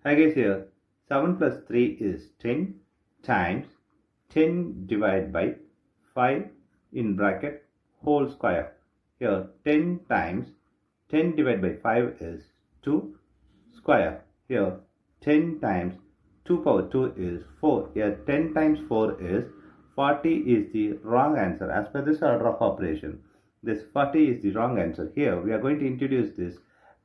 I guess here 7 plus 3 is 10 times 10 divided by 5 in bracket whole square. Here 10 times 10 divided by 5 is 2 square. Here 10 times 2 power 2 is 4. Here 10 times 4 is 40 is the wrong answer. As per this order of operation, this 40 is the wrong answer. Here we are going to introduce this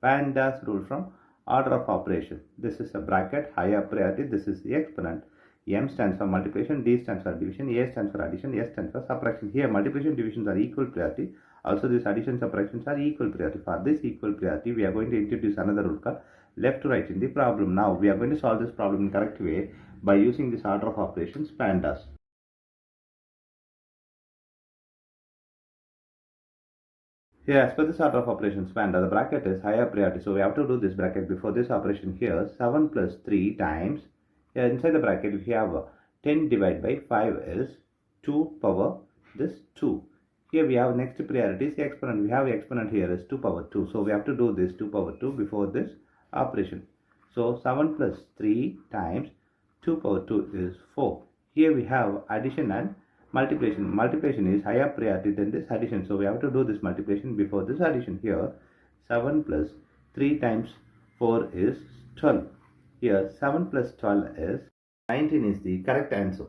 PEMDAS rule from order of operation. This is a bracket, higher priority. This is the exponent. M stands for multiplication, D stands for division, A stands for addition, S stands for subtraction. Here multiplication divisions are equal priority. Also these addition subtractions are equal priority. For this equal priority, we are going to introduce another rule called left to right in the problem. Now we are going to solve this problem in correct way by using this order of operations PEMDAS. Here, as per this order of operations PEMDAS, the bracket is higher priority. So we have to do this bracket before this operation here. 7 plus 3 times, here inside the bracket we have 10 divided by 5 is 2 power this 2. Here we have next priority is exponent. We have exponent here is 2 power 2. So we have to do this 2 power 2 before this operation. So 7 plus 3 times 2 power 2 is 4. Here we have addition and multiplication. Multiplication is higher priority than this addition. So we have to do this multiplication before this addition. Here 7 plus 3 times 4 is 12. Here 7 plus 12 is 19 is the correct answer.